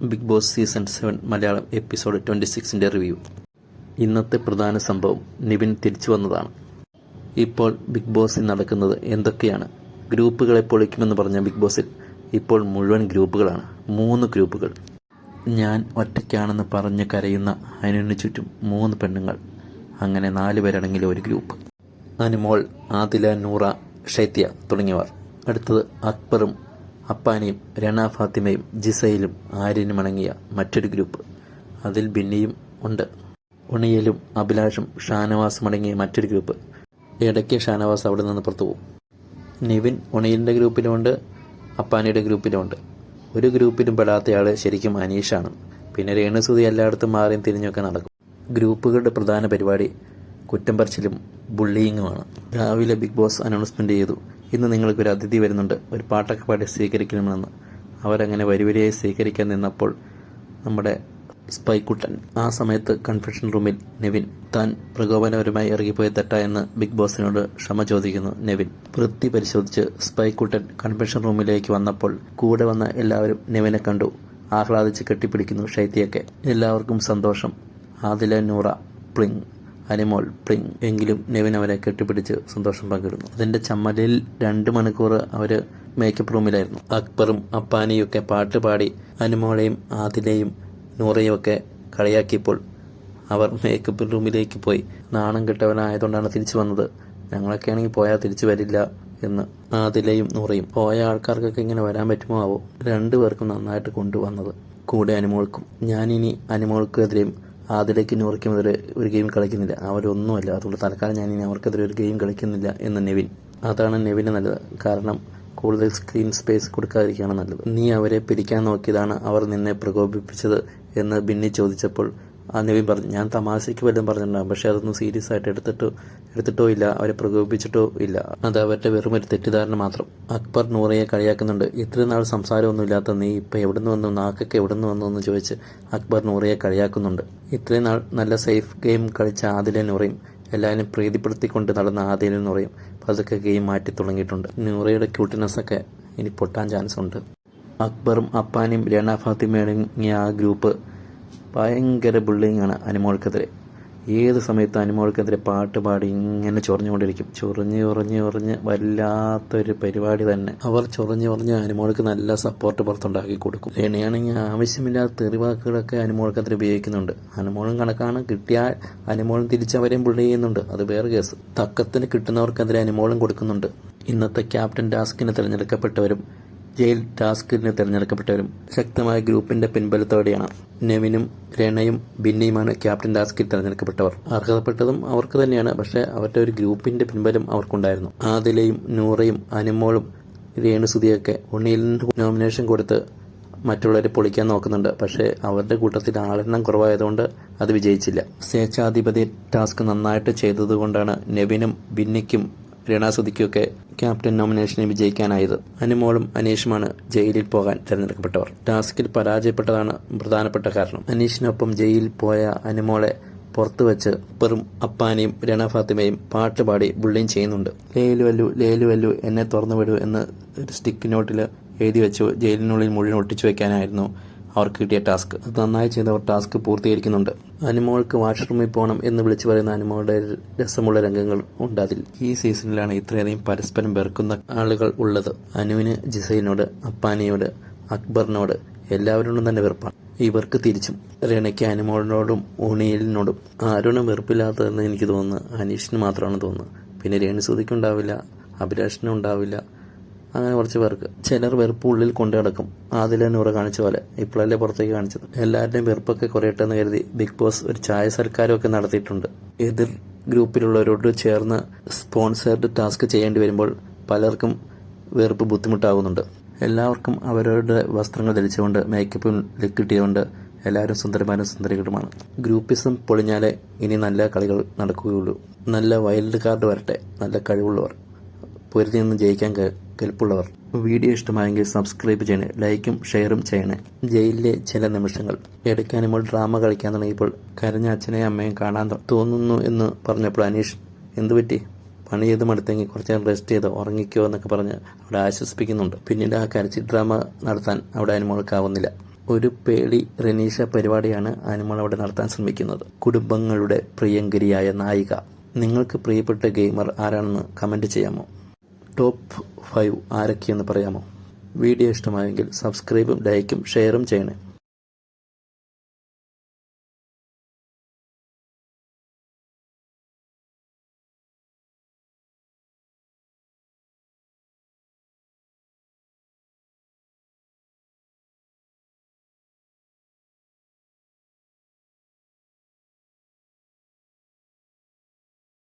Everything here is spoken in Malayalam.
Big boss season 7 Malayalam episode 26ൻ്റെ റിവ്യൂ. ഇന്നത്തെ പ്രധാന സംഭവം നിവിൻ തിരിച്ചു വന്നതാണ്. ഇപ്പോൾ ബിഗ് ബോസിൽ നടക്കുന്നത് എന്തൊക്കെയാണ്? ഗ്രൂപ്പുകളെ പൊളിക്കുമെന്ന് പറഞ്ഞ ബിഗ് ബോസിൽ ഇപ്പോൾ മുഴുവൻ ഗ്രൂപ്പുകളാണ്. 3 ഗ്രൂപ്പുകൾ. ഞാൻ ഒറ്റയ്ക്കാണെന്ന് പറഞ്ഞ് കരയുന്ന അനുവിന് ചുറ്റും 3 പെണ്ണുങ്ങൾ. അങ്ങനെ 4 പേരടങ്ങിയ ഒരു ഗ്രൂപ്പ്. അനുമോൾ, ആദില, നൂറ, ഷൈത്യ തുടങ്ങിയവർ. അടുത്തത് അക്ബറും അപ്പാനിയും രണ ഫാത്തിമയും ജിസയിലും ആര്യനും അടങ്ങിയ മറ്റൊരു ഗ്രൂപ്പ്. അതിൽ ബിന്നിയും ഉണ്ട്. ഉണിയലും അഭിലാഷും ഷാനവാസും അടങ്ങിയ മറ്റൊരു ഗ്രൂപ്പ്. ഇടയ്ക്ക് ഷാനവാസ് അവിടെ നിന്ന് പുറത്തു പോകും. നിവിൻ ഉണിയലിൻ്റെ ഗ്രൂപ്പിലുമുണ്ട്, അപ്പാനിയുടെ ഗ്രൂപ്പിലുമുണ്ട്. ഒരു ഗ്രൂപ്പിലും പെടാത്തയാൾ ശരിക്കും അനീഷാണ്. പിന്നെ രേണുസുതി എല്ലായിടത്തും മാറിയും തിരിഞ്ഞൊക്കെ നടക്കും. ഗ്രൂപ്പുകളുടെ പ്രധാന പരിപാടി കുറ്റം പറച്ചിലും ബുള്ളിയിങ്ങുമാണ്. രാവിലെ ബിഗ് ബോസ് അനൗൺസ്മെൻറ്റ് ചെയ്തു, ഇന്ന് നിങ്ങൾക്കൊരു അതിഥി വരുന്നുണ്ട്, ഒരു പാട്ടൊക്കെ പാടി സ്വീകരിക്കണമെന്ന്. അവരങ്ങനെ വരിവരിയായി സ്വീകരിക്കാൻ നിന്നപ്പോൾ നമ്മുടെ സ്പൈക്കുട്ടൻ. ആ സമയത്ത് കൺഫെഷൻ റൂമിൽ നെവിൻ താൻ പ്രകോപനപരമായി ഇറങ്ങിപ്പോയ തെറ്റായെന്ന് ബിഗ് ബോസിനോട് ക്ഷമ ചോദിക്കുന്നു. നെവിൻ വൃത്തി പരിശോധിച്ച് സ്പൈക്കുട്ടൻ കൺഫെഷൻ റൂമിലേക്ക് വന്നപ്പോൾ കൂടെ വന്ന എല്ലാവരും നെവിനെ കണ്ടു ആഹ്ലാദിച്ച് കെട്ടിപ്പിടിക്കുന്നു. ഷൈത്യയൊക്കെ. എല്ലാവർക്കും സന്തോഷം. ആദില, നൂറ പ്ലിങ്, അനിമോൾ പ്ലിങ്. എങ്കിലും നെവിൻ അവരെ കെട്ടിപ്പിടിച്ച് സന്തോഷം പങ്കിടുന്നു. അതിൻ്റെ ചമ്മലിൽ 2 മണിക്കൂർ അവർ മേക്കപ്പ് റൂമിലായിരുന്നു. അക്ബറും അപ്പാനിയും ഒക്കെ പാട്ട് പാടി അനിമോളെയും ആദിലയും നൂറയും ഒക്കെ കളിയാക്കിയപ്പോൾ അവർ മേക്കപ്പ് റൂമിലേക്ക് പോയി. നാണം കെട്ടവനായതുകൊണ്ടാണ് തിരിച്ചു വന്നത്, ഞങ്ങളൊക്കെ ആണെങ്കിൽ പോയാൽ തിരിച്ചു വരില്ല എന്ന് ആദിലയും നൂറയും. പോയ ആൾക്കാർക്കൊക്കെ ഇങ്ങനെ വരാൻ പറ്റുമോ ആവോ. 2 പേർക്കും നന്നായിട്ട് കൊണ്ടുവന്നത്. കൂടെ അനിമോൾക്കും. ഞാനിനി അനിമോൾക്കെതിരെയും ആദിലേക്ക് നൂറയ്ക്കുമെതിരെ ഒരു ഗെയിം കളിക്കുന്നില്ല, അവരൊന്നുമല്ല, അതുകൊണ്ട് തൽക്കാലം ഞാനിനി അവർക്കെതിരെ ഒരു ഗെയിം കളിക്കുന്നില്ല എന്ന് നെവിൻ. അതാണ് നെവിന് നല്ലത്. കാരണം കൂടുതൽ സ്ക്രീൻ സ്പേസ് കൊടുക്കാതിരിക്കുകയാണ് നല്ലത്. നീ അവരെ പിരിക്കാൻ നോക്കിയതാണ് അവർ നിന്നെ പ്രകോപിപ്പിച്ചത് എന്ന് ബിന്നി ചോദിച്ചപ്പോൾ നെവിൻ പറഞ്ഞു, ഞാൻ തമാശയ്ക്ക് വല്ലതും പറഞ്ഞിട്ടുണ്ടാകും, പക്ഷെ അതൊന്നും സീരിയസ് ആയിട്ട് എടുത്തിട്ടോ ഇല്ല, അവരെ പ്രകോപിപ്പിച്ചിട്ടോ ഇല്ല. അത് അവരുടെ വെറുമൊരു തെറ്റിദ്ധാരണ മാത്രം. അക്ബർ നൂറയെ കളിയാക്കുന്നുണ്ട്. ഇത്രയും നാൾ സംസാരമൊന്നുമില്ലാത്ത നീ ഇപ്പം എവിടുന്ന് വന്നു, നാക്കൊക്കെ എവിടുന്ന് വന്നു എന്ന് ചോദിച്ച് അക്ബർ നൂറയെ കളിയാക്കുന്നുണ്ട്. ഇത്രയും നാൾ നല്ല സേഫ് ഗെയിം കളിച്ച ആദില നൂറയും എല്ലാവരും പ്രീതിപ്പെടുത്തിക്കൊണ്ട് നടന്ന ആദില നൂറയും പതുക്കെ ഗെയിം മാറ്റി തുടങ്ങിയിട്ടുണ്ട്. നൂറയുടെ ക്യൂട്ടിനെസ്സൊക്കെ ഇനി പൊട്ടാൻ ചാൻസ് ഉണ്ട്. അക്ബറും അപ്പാനിയും രണ ഫാത്തിമയടങ്ങിയ ആ ഗ്രൂപ്പ് ഭയങ്കര ബുള്ളിങ്ങാണ് അനിമോൾക്കെതിരെ. ഏത് സമയത്ത് അനിമോൾക്കെതിരെ പാട്ട് പാടി ഇങ്ങനെ ചൊറിഞ്ഞുകൊണ്ടിരിക്കും. ചൊറിഞ്ഞ് വല്ലാത്തൊരു പരിപാടി തന്നെ. അവർ ചൊറിഞ്ഞ് അനിമോൾക്ക് നല്ല സപ്പോർട്ട് പുറത്തുണ്ടാക്കി കൊടുക്കും. ഇനിയാണെങ്കിൽ ആവശ്യമില്ലാത്ത തെറിവാക്കുകളൊക്കെ അനിമോൾക്കെതിരെ ഉപയോഗിക്കുന്നുണ്ട്. അനിമോളും കണക്കാണ്, കിട്ടിയാൽ അനിമോളും തിരിച്ചവരെയും ബുള്ളി ചെയ്യുന്നുണ്ട്, അത് വേറെ കേസ്. തക്കത്തിന് കിട്ടുന്നവർക്കെതിരെ അനിമോളും കൊടുക്കുന്നുണ്ട്. ഇന്നത്തെ ക്യാപ്റ്റൻ ടാസ്കിന് തിരഞ്ഞെടുക്കപ്പെട്ടവരും ജയിൽ ടാസ്കിന് തിരഞ്ഞെടുക്കപ്പെട്ടവരും ശക്തമായ ഗ്രൂപ്പിന്റെ പിൻബലത്തോടെയാണ്. നെവിനും രണയും ബിന്നിയുമാണ് ക്യാപ്റ്റൻ ടാസ്കിൽ തിരഞ്ഞെടുക്കപ്പെട്ടവർ. അർഹതപ്പെട്ടതും അവർക്ക് തന്നെയാണ്, പക്ഷേ അവരുടെ ഒരു ഗ്രൂപ്പിന്റെ പിൻബലം അവർക്കുണ്ടായിരുന്നു. ആദിലയും നൂറയും അനിമോളും രേണുസുതിയൊക്കെ ഉണ്ണിയിലിന് നോമിനേഷൻ കൊടുത്ത് മറ്റുള്ളവരെ പൊളിക്കാൻ നോക്കുന്നുണ്ട്. പക്ഷേ അവരുടെ കൂട്ടത്തിൽ ആളെണ്ണം കുറവായതുകൊണ്ട് അത് വിജയിച്ചില്ല. സ്വേച്ഛാധിപതി ടാസ്ക് നന്നായിട്ട് ചെയ്തതുകൊണ്ടാണ് നെവിനും ബിന്നിക്കും രണസുതിക്കൊക്കെ ക്യാപ്റ്റൻ നോമിനേഷനെ വിജയിക്കാനായത്. അനിമോളും അനീഷുമാണ് ജയിലിൽ പോകാൻ തിരഞ്ഞെടുക്കപ്പെട്ടവർ. ടാസ്കിൽ പരാജയപ്പെട്ടതാണ് പ്രധാനപ്പെട്ട കാരണം. അനീഷിനൊപ്പം ജയിലിൽ പോയ അനിമോളെ പുറത്തു വെച്ച് അക്ബറും അപ്പാനിയും രണ ഫാത്തിമയും പാട്ട് പാടി ബുള്ളിങ് ചെയ്യുന്നുണ്ട്. ലേലുവല്ലു എന്നെ തുറന്നു വിടൂ എന്ന് ഒരു സ്റ്റിക്ക് നോട്ടിൽ എഴുതി വെച്ചു ജയിലിനുള്ളിൽ മുഴുവൻ ഒട്ടിച്ചു വെക്കാനായിരുന്നു അവർക്ക് കിട്ടിയ ടാസ്ക്. അത് നന്നായി ചെയ്തവർ ടാസ്ക് പൂർത്തീകരിക്കുന്നുണ്ട്. അനിമോൾക്ക് വാഷ്റൂമിൽ പോകണം എന്ന് വിളിച്ചു പറയുന്ന അനിമോളുടെ രസമുള്ള രംഗങ്ങൾ ഉണ്ട് അതിൽ. ഈ സീസണിലാണ് ഇത്രയധികം പരസ്പരം വെറുക്കുന്ന ആളുകൾ ഉള്ളത്. അനുവിന് ജിസൈനോട്, അപ്പാനിയോട്, അക്ബറിനോട് എല്ലാവരോടും തന്നെ വെറുപ്പാണ്. ഇവർക്ക് തിരിച്ചും. രണയ്ക്ക് അനിമോളിനോടും ഉണിയലിനോടും ആരോടും വെറുപ്പില്ലാത്തതെന്ന് എനിക്ക് തോന്നുന്നു അനീഷിന് മാത്രമാണ് തോന്നുന്നത്. പിന്നെ രേണുസുതിക്കും ഉണ്ടാവില്ല, അഭിലാഷിനും ഉണ്ടാവില്ല. അങ്ങനെ കുറച്ച് പേർക്ക്. ചിലർ വെറുപ്പ് ഉള്ളിൽ കൊണ്ടു കിടക്കും. ആദില നൂറ കാണിച്ച പോലെ ഇപ്പോഴല്ലേ പുറത്തേക്ക് കാണിച്ചത്. എല്ലാവരുടെയും വെറുപ്പൊക്കെ കുറയട്ടെന്ന് കരുതി ബിഗ് ബോസ് ഒരു ചായ സൽക്കാരമൊക്കെ നടത്തിയിട്ടുണ്ട്. എതിർ ഗ്രൂപ്പിലുള്ളവരോട് ചേർന്ന് സ്പോൺസേർഡ് ടാസ്ക് ചെയ്യേണ്ടി വരുമ്പോൾ പലർക്കും വെറുപ്പ് ബുദ്ധിമുട്ടാകുന്നുണ്ട്. എല്ലാവർക്കും അവരവരുടെ വസ്ത്രങ്ങൾ ധരിച്ചുകൊണ്ട് മേക്കപ്പും കിട്ടിയതുകൊണ്ട് എല്ലാവരും സുന്ദരമാരും സുന്ദരികളുമാണ്. ഗ്രൂപ്പിസം പൊളിഞ്ഞാലേ ഇനി നല്ല കളികൾ നടക്കുകയുള്ളൂ. നല്ല വൈൽഡ് കാർഡ് വരട്ടെ, നല്ല കഴിവുള്ളവർ, പൊരുതി നിന്ന് ജയിക്കാൻ കെൽപ്പുള്ളവർ. വീഡിയോ ഇഷ്ടമായെങ്കിൽ സബ്സ്ക്രൈബ് ചെയ്യണേ, ലൈക്കും ഷെയറും ചെയ്യണേ. ജയിലിലെ ചില നിമിഷങ്ങൾ. ഇടയ്ക്ക് അനിമോൾ ഡ്രാമ കളിക്കാൻ തുടങ്ങിയപ്പോൾ കരഞ്ഞ അച്ഛനെയും അമ്മയും കാണാൻ തോന്നുന്നു എന്ന് പറഞ്ഞപ്പോൾ അനീഷ് എന്തുപറ്റി, പണി ചെയ്ത് മടുത്തെങ്കിൽ കുറച്ച് നേരം റെസ്റ്റ് ചെയ്ത് ഉറങ്ങിക്കോ എന്നൊക്കെ പറഞ്ഞ് അവിടെ ആശ്വസിപ്പിക്കുന്നുണ്ട്. പിന്നീട് ആ കരച്ചിൽ ഡ്രാമ നടത്താൻ അവിടെ അനിമോൾക്കാവുന്നില്ല. ഒരു പേടി റെനീഷ പരിപാടിയാണ് അനുമോൾ അവിടെ നടത്താൻ ശ്രമിക്കുന്നത്. കുടുംബങ്ങളുടെ പ്രിയങ്കരിയായ നായിക. നിങ്ങൾക്ക് പ്രിയപ്പെട്ട ഗെയിമർ ആരാണെന്ന് കമൻറ്റ് ചെയ്യാമോ? ടോപ്പ് 5 ആരൊക്കെയെന്ന് പറയാമോ? വീഡിയോ ഇഷ്ടമായെങ്കിൽ സബ്സ്ക്രൈബും ലൈക്കും ഷെയറും ചെയ്യണേ.